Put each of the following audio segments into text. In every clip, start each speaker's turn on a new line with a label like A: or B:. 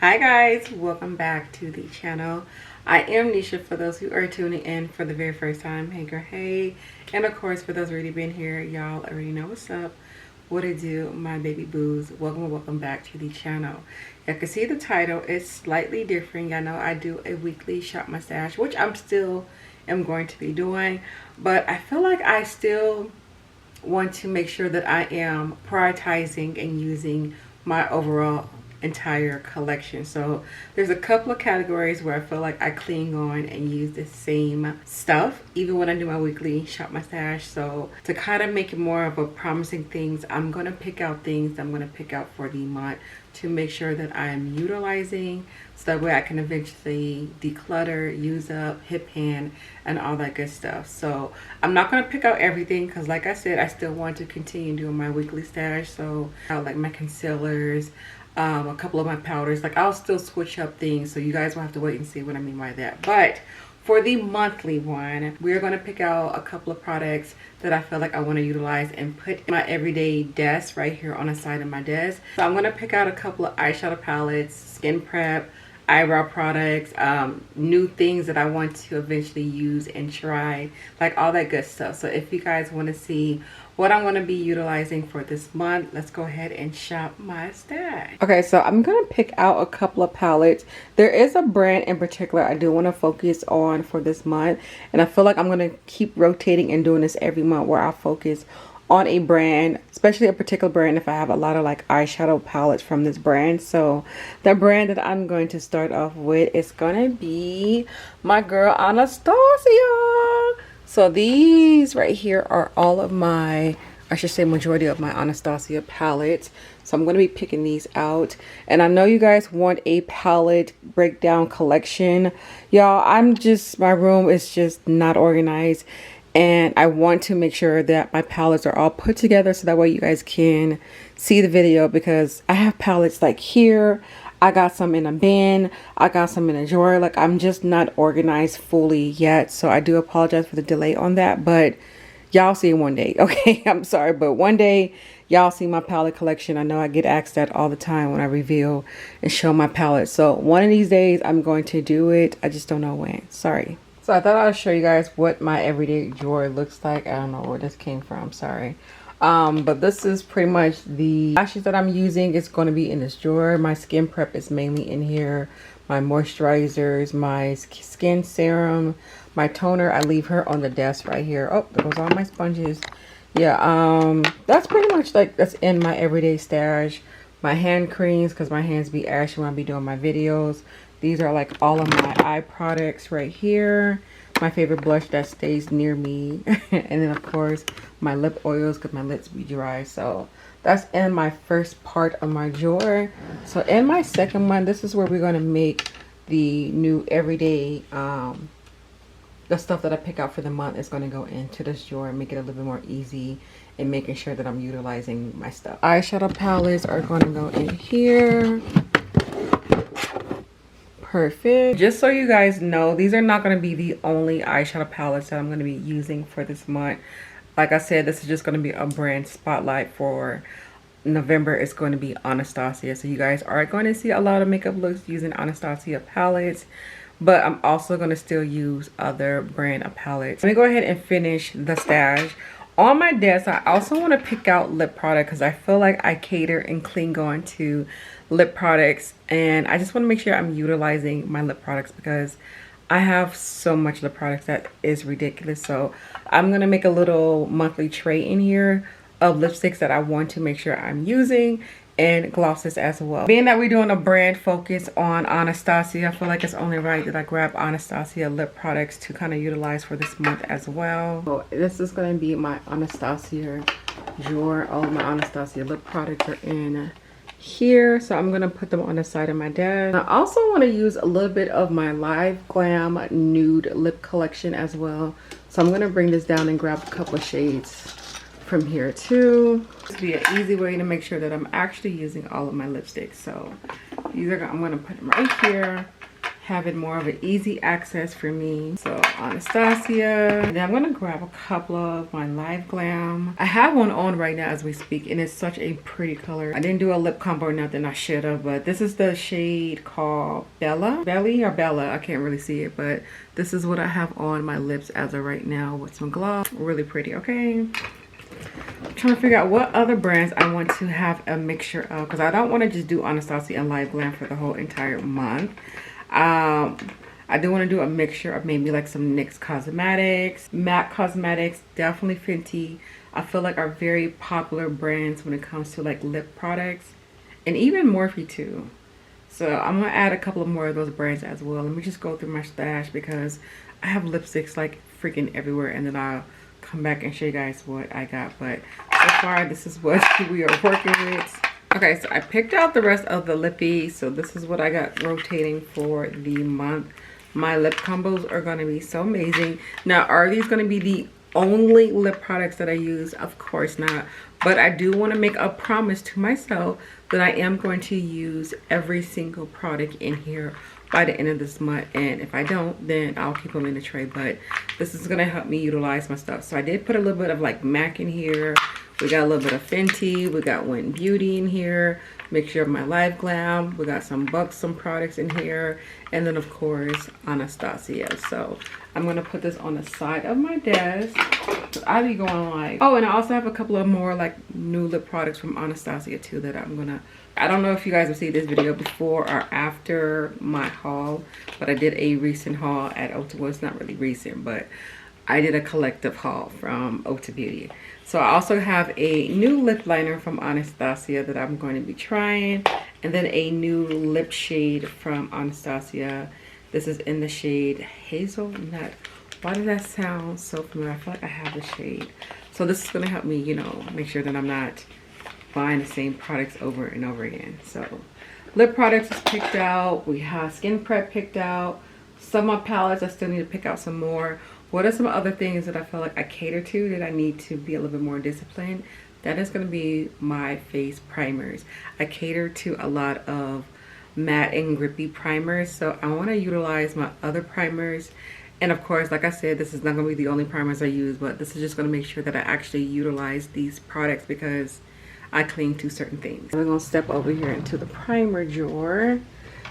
A: Hi guys, welcome back to the channel. I am Nisha for those who are tuning in for the very first time. Hey girl, hey. And of course for those already been here, y'all already know what's up. What it do, my baby boos. Welcome back to the channel. You can see the title, it's slightly different. I know I do a weekly shop my stash, which I'm still am going to be doing, but I feel like I still want to make sure that I am prioritizing and using my overall entire collection. So there's a couple of categories where I feel like I cling on and use the same stuff even when I do my weekly shop my stash. So to kind of make it more of a promising things, I'm going to pick out things I'm going to pick out for the month to make sure that I'm utilizing, so that way I can eventually declutter, use up, hip hand, and all that good stuff. So I'm not going to pick out everything because like I said, I still want to continue doing my weekly stash. So like my concealers, a couple of my powders, like I'll still switch up things, so you guys will have to wait and see what I mean by that. But for the monthly one, we're going to pick out a couple of products that I feel like I want to utilize and put in my everyday desk right here on the side of my desk. So I'm going to pick out a couple of eyeshadow palettes, skin prep, eyebrow products, new things that I want to eventually use and try, like all that good stuff. So if you guys want to see what I'm going to be utilizing for this month, let's go ahead and shop my stash. Okay, so I'm going to pick out a couple of palettes. There is a brand in particular I do want to focus on for this month, and I feel like I'm going to keep rotating and doing this every month where I focus on a brand, especially a particular brand if I have a lot of like eyeshadow palettes from this brand. So the brand that I'm going to start off with is going to be my girl Anastasia. So these right here are all of my, I should say majority of my Anastasia palettes. So I'm going to be picking these out. And I know you guys want a palette breakdown collection. Y'all, my room is just not organized. And I want to make sure that my palettes are all put together so that way you guys can see the video, because I have palettes like here. I got some in a bin. I got some in a drawer. Like, I'm just not organized fully yet. So I do apologize for the delay on that. But y'all see it one day. Okay, I'm sorry. But one day y'all see my palette collection. I know I get asked that all the time when I reveal and show my palette. So one of these days I'm going to do it. I just don't know when. Sorry. So I thought I'd show you guys what my everyday drawer looks like. I don't know where this came from. Sorry. But this is pretty much the lashes that I'm using. It's going to be in this drawer. My skin prep is mainly in here. My moisturizers, my skin serum, my toner. I leave her on the desk right here. Oh, there goes all my sponges. Yeah, that's pretty much like that's in my everyday stash. My hand creams, because my hands be ashy when I be doing my videos. These are like all of my eye products right here. My favorite blush that stays near me. And then of course my lip oils, because my lips be dry. So that's in my first part of my drawer. So in my second one, this is where we're going to make the new everyday, the stuff that I pick out for the month is going to go into this drawer and make it a little bit more easy in making sure that I'm utilizing my stuff. Eyeshadow palettes are going to go in here. Perfect. Just so you guys know, these are not going to be the only eyeshadow palettes that I'm going to be using for this month. Like I said, this is just going to be a brand spotlight for November. It's going to be Anastasia. So you guys are going to see a lot of makeup looks using Anastasia palettes. But I'm also going to still use other brand of palettes. Let me go ahead and finish the stash. On my desk, I also want to pick out lip product because I feel like I cater and cling on to lip products, and I just want to make sure I'm utilizing my lip products because I have so much lip products that is ridiculous. So I'm going to make a little monthly tray in here of lipsticks that I want to make sure I'm using, and glosses as well. Being that we're doing a brand focus on Anastasia, I feel like it's only right that I grab Anastasia lip products to kind of utilize for this month as well. So this is going to be my Anastasia drawer. All of my Anastasia lip products are in here, so I'm going to put them on the side of my desk. I also want to use a little bit of my Live Glam nude lip collection as well. So I'm going to bring this down and grab a couple of shades from here too. This will be an easy way to make sure that I'm actually using all of my lipsticks. So these are, I'm going to put them right here, have it more of an easy access for me. So Anastasia. And then I'm gonna grab a couple of my Live Glam. I have one on right now as we speak, and it's such a pretty color. I didn't do a lip combo or nothing, I should have, but this is the shade called Bella. Belly or Bella, I can't really see it, but this is what I have on my lips as of right now with some gloss. Really pretty, okay? I'm trying to figure out what other brands I want to have a mixture of, because I don't want to just do Anastasia and Live Glam for the whole entire month. I do want to do a mixture of maybe like some NYX Cosmetics, MAC Cosmetics, definitely Fenty. I feel like are very popular brands when it comes to like lip products, and even Morphe too. So I'm gonna add a couple of more of those brands as well. Let me just go through my stash because I have lipsticks like freaking everywhere, and then I'll come back and show you guys what I got. But so far this is what we are working with. Okay, so I picked out the rest of the lippy, so this is what I got rotating for the month. My lip combos are going to be so amazing. Now, are these going to be the only lip products that I use? Of course not. But I do want to make a promise to myself that I am going to use every single product in here by the end of this month. And if I don't, then I'll keep them in the tray. But this is going to help me utilize my stuff. So I did put a little bit of like MAC in here. We got a little bit of Fenty. We got Ulta Beauty in here. Mixture of my Live Glam. We got some Buxom products in here. And then, of course, Anastasia. So I'm going to put this on the side of my desk. So I be going like... Oh, and I also have a couple of more like new lip products from Anastasia too that I'm going to... I don't know if you guys have seen this video before or after my haul. But I did a recent haul at Ulta. Well, it's not really recent, but I did a collective haul from Ulta Beauty. So I also have a new lip liner from Anastasia that I'm going to be trying. And then a new lip shade from Anastasia. This is in the shade Hazelnut. Why does that sound so familiar? I feel like I have the shade. So this is going to help me, you know, make sure that I'm not buying the same products over and over again. So lip products is picked out. We have skin prep picked out. Some of my palettes, I still need to pick out some more. What are some other things that I feel like I cater to that I need to be a little bit more disciplined? That is going to be my face primers. I cater to a lot of matte and grippy primers, so I want to utilize my other primers. And of course, like I said, this is not going to be the only primers I use, but this is just going to make sure that I actually utilize these products because I cling to certain things. We're going to step over here into the primer drawer.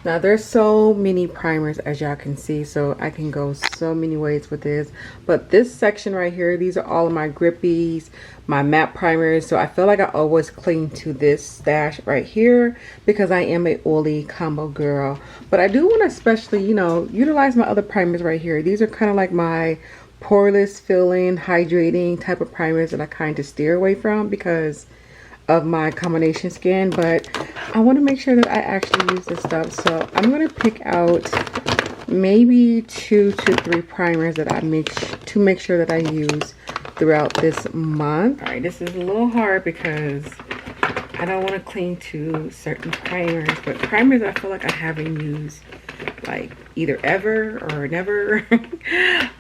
A: Now there's so many primers, as y'all can see, so I can go so many ways with this. But this section right here, these are all of my grippies, my matte primers. So I feel like I always cling to this stash right here because I am a oily combo girl. But I do want to especially, you know, utilize my other primers right here. These are kind of like my poreless filling, hydrating type of primers that I kind of steer away from because of my combination skin, but I want to make sure that I actually use this stuff. So I'm going to pick out maybe 2 to 3 primers that I make sure that I use throughout this month. All right, this is a little hard because I don't want to cling to certain primers, but primers I feel like I haven't used like either ever or never.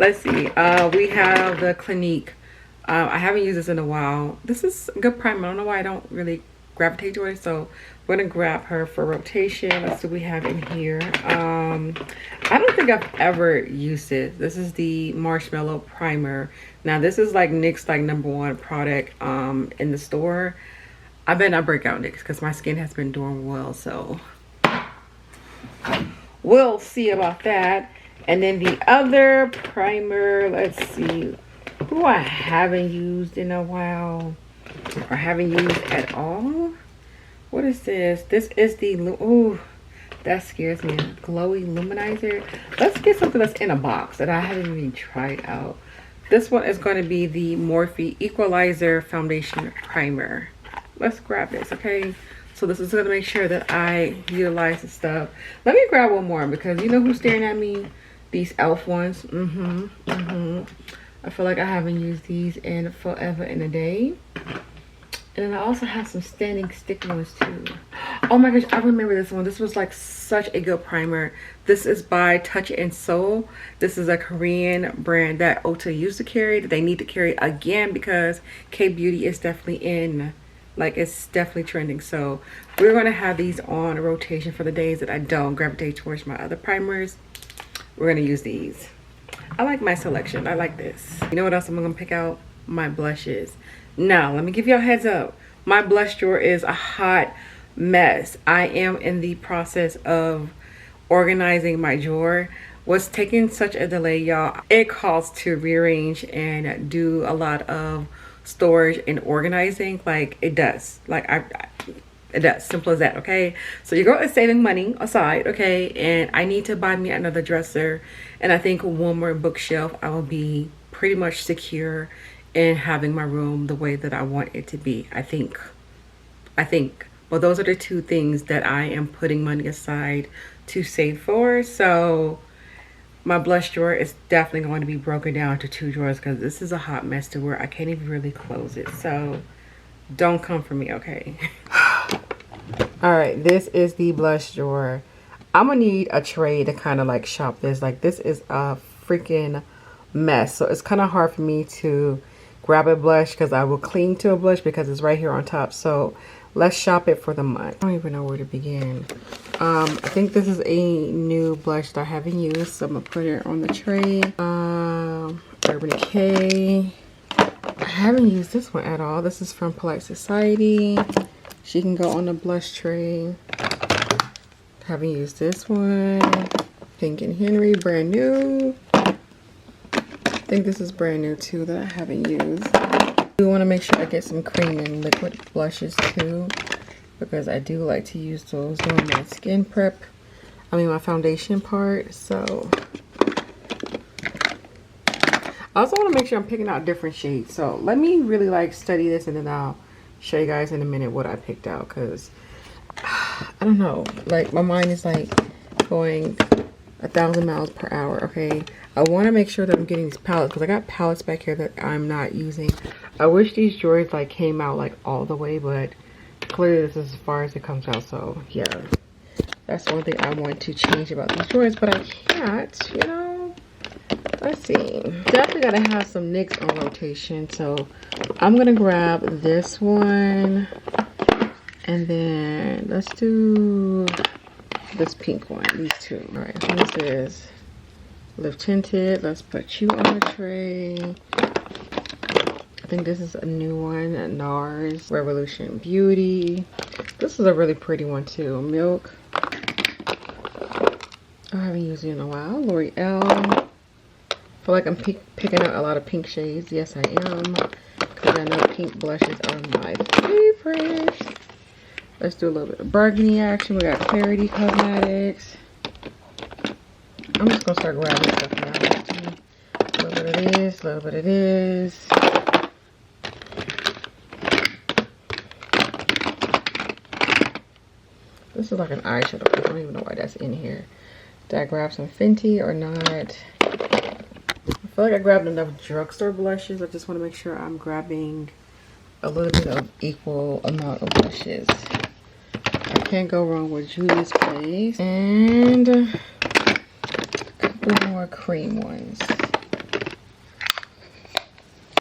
A: Let's see. We have the Clinique. I haven't used this in a while. This is a good primer. I don't know why I don't really gravitate toward it. So we're going to grab her for rotation. Let's see what we have in here. I don't think I've ever used it. This is the Marshmallow Primer. Now this is like NYX like #1 product in the store. I bet not break out NYX because my skin has been doing well. So we'll see about that. And then the other primer, let's see. Who I haven't used in a while or haven't used at all. What is this? This is the, oh, that scares me. Glowy Luminizer. Let's get something that's in a box that I haven't even tried out. This one is going to be the Morphe Equalizer Foundation Primer. Let's grab this, okay? So this is going to make sure that I utilize the stuff. Let me grab one more because you know who's staring at me? These e.l.f. ones. I feel like I haven't used these in forever and a day. And then I also have some standing stick ones too. Oh my gosh, I remember this one. This was like such a good primer. This is by Touch and Soul. This is a Korean brand that Ulta used to carry, that they need to carry again because K-Beauty is definitely in Like, it's definitely trending. So we're going to have these on a rotation for the days that I don't gravitate towards my other primers. We're going to use these. I like my selection. I like this. You know what else I'm going to pick out? My blushes. Now, let me give you a heads up. My blush drawer is a hot mess. I am in the process of organizing my drawer. What's taking such a delay, y'all, it calls to rearrange and do a lot of storage and organizing. Like, it does. Like, it does. Simple as that, okay? So your girl is saving money aside, okay? And I need to buy me another dresser. And I think one more bookshelf. I will be pretty much secure in having my room the way that I want it to be. I think. Well, those are the two things that I am putting money aside to save for. So my blush drawer is definitely going to be broken down to 2 drawers because this is a hot mess to where I can't even really close it. So don't come for me, okay? All right, this is the blush drawer. I'm gonna need a tray to kind of like shop this. Like, this is a freaking mess. So it's kind of hard for me to grab a blush because I will cling to a blush because it's right here on top. So let's shop it for the month. I don't even know where to begin. I think this is a new blush that I haven't used, so I'm gonna put it on the tray. Urban Decay. I haven't used this one at all. This is from Polite Society. She can go on the blush tray. Haven't used this one. Pink and Henry, brand new. I think this is brand new too that I haven't used. I do want to make sure I get some cream and liquid blushes too, because I do like to use those during my skin prep. I mean my foundation part. So I also want to make sure I'm picking out different shades. So let me really like study this and then I'll show you guys in a minute what I picked out, because I don't know, like my mind is like going 1,000 miles per hour. Okay, I want to make sure that I'm getting these palettes because I got palettes back here that I'm not using. I wish these drawers like came out like all the way, but clearly this is as far as it comes out. So yeah, that's one thing I want to change about these drawers, but I can't, you know. Let's see, definitely gotta have some NYX on rotation, so I'm gonna grab this one and then let's do this pink one, these two. All right, so this is Lift Tinted. Let's put you on the tray. I think this is a new one at NARS, Revolution Beauty. This is a really pretty one too, Milk. I haven't used it in a while. L'Oreal. I feel like I'm picking out a lot of pink shades. Yes, I am, because I know pink blushes are my favorite. Let's do a little bit of burgundy action. We got Clarity Cosmetics. I'm just gonna start grabbing stuff now. A little bit of this, a little bit of this. This is like an eyeshadow. I don't even know why that's in here. Did I grab some Fenty or not? I feel like I grabbed enough drugstore blushes. I just want to make sure I'm grabbing a little bit of equal amount of blushes. I can't go wrong with Juvia's Place. And a couple more cream ones.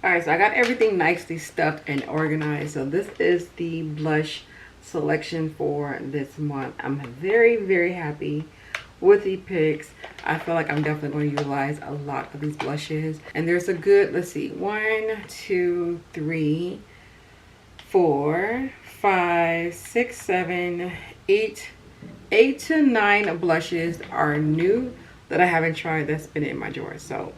A: Alright, so I got everything nicely stuffed and organized. So this is the blush selection for this month. I'm very, very happy with the picks. I feel like I'm definitely going to utilize a lot of these blushes. And there's a good, let's see, 1, 2, 3, 4, 5, 6, 7, 8 to 9 blushes are new that I haven't tried that's been in my drawer. So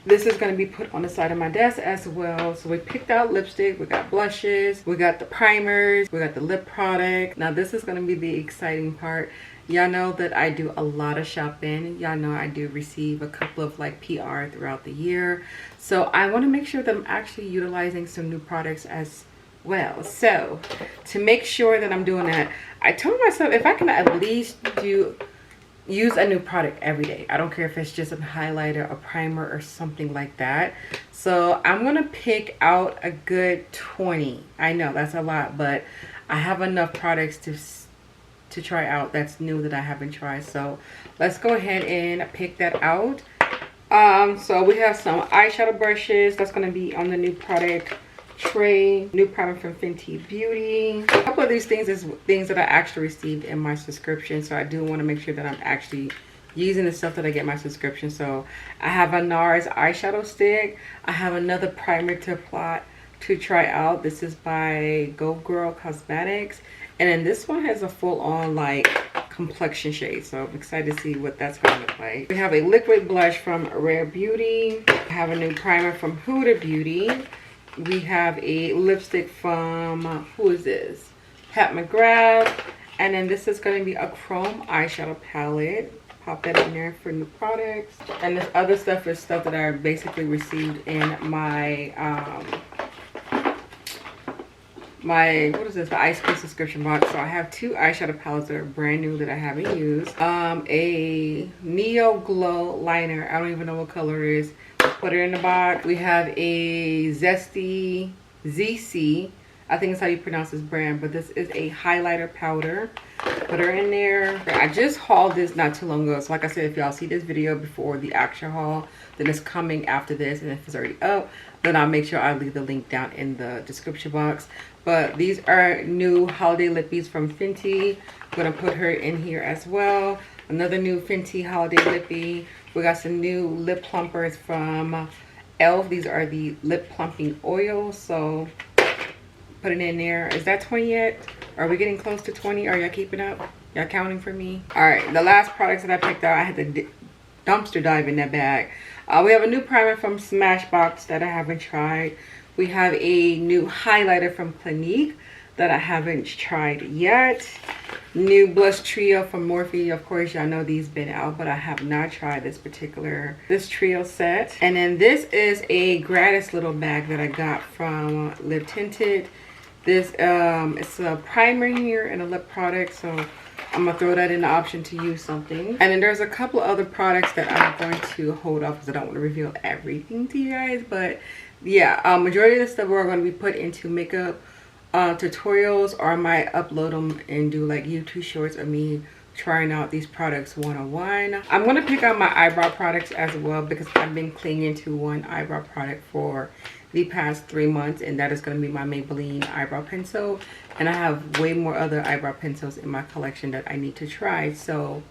A: this is going to be put on the side of my desk as well. So we picked out lipstick, we got blushes, we got the primers, we got the lip product. Now this is going to be the exciting part. Y'all know that I do a lot of shopping. Y'all know I do receive a couple of like PR throughout the year. So I want to make sure that I'm actually utilizing some new products as well. So to make sure that I'm doing that, I told myself if I can at least use a new product every day. I don't care if it's just a highlighter, a primer, or something like that. So I'm gonna pick out a good 20. I know that's a lot, but I have enough products to try out that's new that I haven't tried. So let's go ahead and pick that out. So we have some eyeshadow brushes that's going to be on the new product tray, new primer from Fenty Beauty. A couple of these things is things that I actually received in my subscription, so I do want to make sure that I'm actually using the stuff that I get my subscription. So I have a NARS eyeshadow stick. I have another primer to apply to try out. This is by Go Girl Cosmetics, and then this one has a full-on like complexion shade, so I'm excited to see what that's going to look like. We have a liquid blush from Rare Beauty. I have a new primer from Ulta Beauty. We have a lipstick from who is this, Pat McGrath, and then this is going to be a chrome eyeshadow palette. Pop that in there for new products. And this other stuff is stuff that I basically received in my what is this, the ice cream subscription box. So I have two eyeshadow palettes that are brand new that I haven't used. A Neo Glow liner, I don't even know what color it is. Put it in the box. We have a Zesty ZC, I think it's how you pronounce this brand, but this is a highlighter powder. Put her in there. I just hauled this not too long ago, so like I said, if y'all see this video before the actual haul, then it's coming after this, and if it's already up, then I'll make sure I leave the link down in the description box. But these are new holiday lippies from Fenty. I'm gonna put her in here as well. Another new Fenty holiday lippy. We got some new lip plumpers from e.l.f. These are the lip plumping oils, so put it in there. Is that 20 yet? Are we getting close to 20? Are y'all keeping up? Y'all counting for me? All right, the last products that I picked out, I had to dumpster dive in that bag. We have a new primer from Smashbox that I haven't tried. We have a new highlighter from Clinique that I haven't tried yet. New blush trio from Morphe. Of course, y'all know these been out, but I have not tried this trio set. And then this is a gratis little bag that I got from Lip Tinted. This it's a primer here and a lip product, so I'm gonna throw that in the option to use something. And then there's a couple of other products that I'm going to hold off because I don't want to reveal everything to you guys. But yeah, majority of the stuff we're going to be put into makeup tutorials, or I might upload them and do like YouTube shorts of me trying out these products one-on-one. I'm going to pick out my eyebrow products as well because I've been clinging to one eyebrow product for the past 3 months, and that is going to be my Maybelline eyebrow pencil. And I have way more other eyebrow pencils in my collection that I need to try, so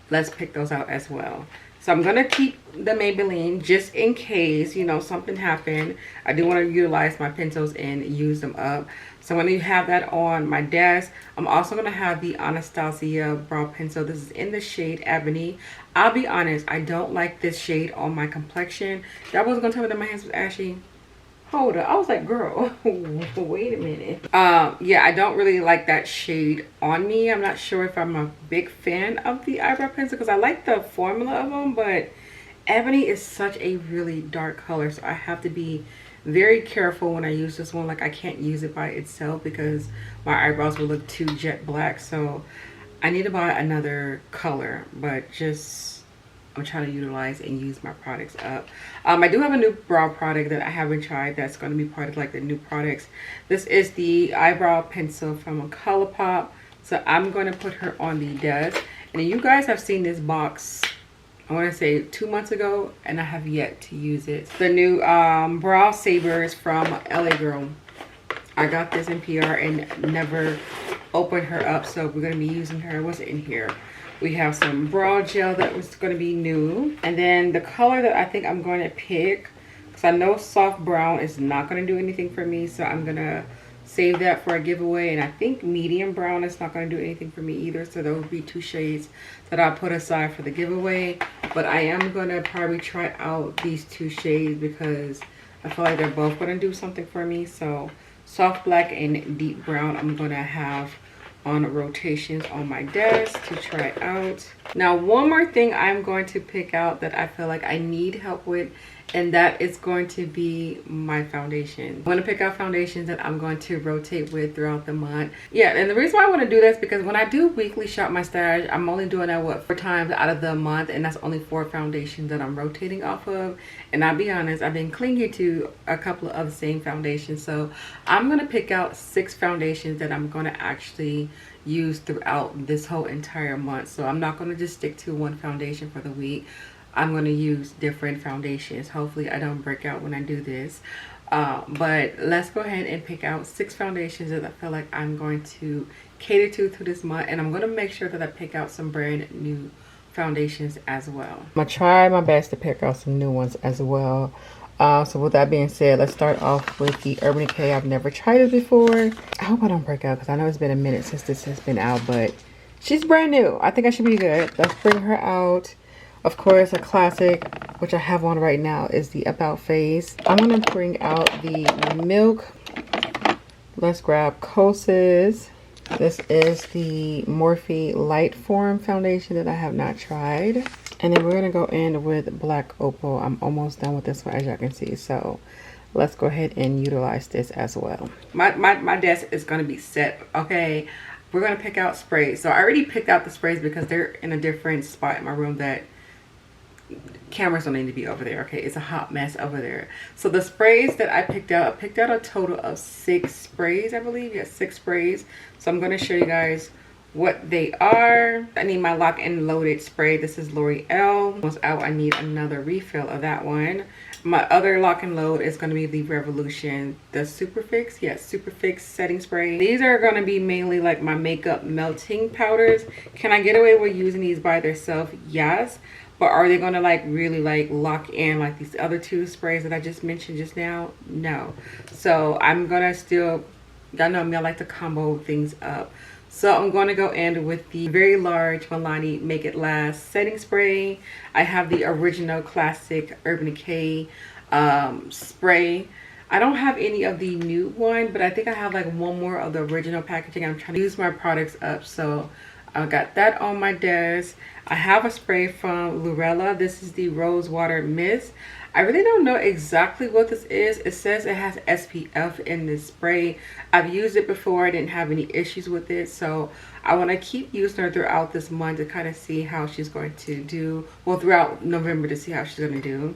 A: let's pick those out as well. So I'm going to keep the Maybelline just in case, you know, something happened. I do want to utilize my pencils and use them up. So I'm going to have that on my desk. I'm also going to have the Anastasia brow pencil. This is in the shade Ebony. I'll be honest, I don't like this shade on my complexion. Y'all wasn't going to tell me that my hands was ashy. Hold up, I was like, girl, wait a minute. Yeah, I don't really like that shade on me. I'm not sure if I'm a big fan of the eyebrow pencil because I like the formula of them, but Ebony is such a really dark color, so I have to be very careful when I use this one. Like, I can't use it by itself because my eyebrows will look too jet black, so I need to buy another color, but just I'm trying to utilize and use my products up. I do have a new brow product that I haven't tried that's going to be part of like the new products. This is the eyebrow pencil from ColourPop. So I'm going to put her on the desk. And you guys have seen this box, I want to say 2 months ago, and I have yet to use it. The new brow sabers from LA Girl. I got this in PR and never opened her up, so we're going to be using her. What's in here? We have some brow gel that was going to be new. And then the color that I think I'm going to pick, because I know soft brown is not going to do anything for me, so I'm going to save that for a giveaway. And I think medium brown is not going to do anything for me either, so those would be 2 shades that I'll put aside for the giveaway. But I am going to probably try out these 2 shades because I feel like they're both going to do something for me. So soft black and deep brown I'm going to have on rotations on my desk to try out. Now, one more thing I'm going to pick out that I feel like I need help with, and that is going to be my foundation. I'm going to pick out foundations that I'm going to rotate with throughout the month. Yeah, and the reason why I want to do this is because when I do weekly shop my stash, I'm only doing that, what, 4 times out of the month, and that's only 4 foundations that I'm rotating off of. And I'll be honest, I've been clinging to a couple of the same foundations, so I'm going to pick out 6 foundations that I'm going to actually use throughout this whole entire month. So I'm not going to just stick to one foundation for the week. I'm going to use different foundations. Hopefully I don't break out when I do this. But let's go ahead and pick out 6 foundations that I feel like I'm going to cater to this month, and I'm going to make sure that I pick out some brand new foundations as well. I'm gonna try my best to pick out some new ones as well. So with that being said, let's start off with the Urban Decay. I've never tried it before. I hope I don't break out because I know it's been a minute since this has been out, but she's brand new. I think I should be good. Let's bring her out. Of course, a classic, which I have on right now, is the About Face. I'm gonna bring out the Milk. Let's grab Kosas. This is the Morphe Light Form foundation that I have not tried. And then we're going to go in with Black Opal. I'm almost done with this one, as y'all can see. So let's go ahead and utilize this as well. My desk is going to be set, okay? We're going to pick out sprays. So I already picked out the sprays because they're in a different spot in my room that cameras don't need to be over there, okay? It's a hot mess over there. So the sprays that I picked out a total of 6 sprays, I believe. Yeah, 6 sprays. So I'm going to show you guys what they are. I need my Lock and Loaded spray. This is L'Oreal. Almost out. I need another refill of that one. My other Lock and Load is going to be the Revolution, the Superfix. Yes, Superfix setting spray. These are going to be mainly like my makeup melting powders. Can I get away with using these by themselves? Yes. But are they going to like really like lock in like these other 2 sprays that I just mentioned just now? No. So I'm going to still, y'all know me, I like to combo things up. So I'm going to go in with the very large Milani Make It Last setting spray. I have the original classic Urban Decay spray. I don't have any of the new one, but I think I have like one more of the original packaging. I'm trying to use my products up, so I got that on my desk. I have a spray from Lurella. This is the Rose Water Mist. I really don't know exactly what this is. It says it has SPF in this spray. I've used it before. I didn't have any issues with it. So I want to keep using her throughout this month to kind of see how she's going to do. Well, throughout November to see how she's going to do.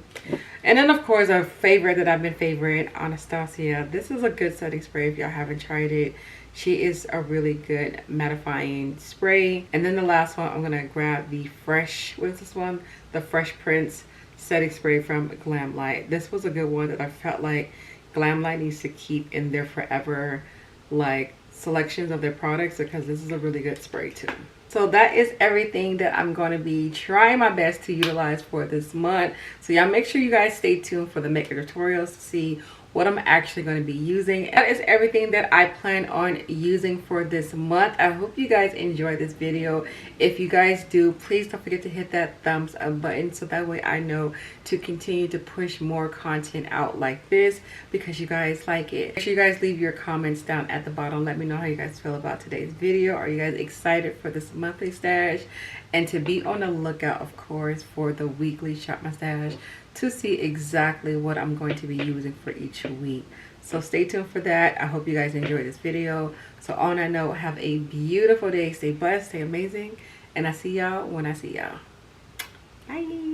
A: And then, of course, a favorite that I've been favoring, Anastasia. This is a good setting spray if y'all haven't tried it. She is a really good mattifying spray. And then the last one, I'm going to grab the Fresh, what is this one? The Fresh Prince setting spray from Glam Light. This was a good one that I felt like Glam Light needs to keep in their forever like selections of their products, because this is a really good spray too. So that is everything that I'm going to be trying my best to utilize for this month. So y'all make sure you guys stay tuned for the makeup tutorials to see what I'm actually going to be using. That is everything that I plan on using for this month. I hope you guys enjoy this video. If you guys do, please don't forget to hit that thumbs up button so that way I know to continue to push more content out like this because you guys like it. Make sure you guys leave your comments down at the bottom. Let me know how you guys feel about today's video. Are you guys excited for this monthly stash? And to be on the lookout, of course, for the weekly Shop My Stash to see exactly what I'm going to be using for each week. So stay tuned for that. I hope you guys enjoyed this video. So on that note, have a beautiful day. Stay blessed, stay amazing, and I see y'all when I see y'all. Bye.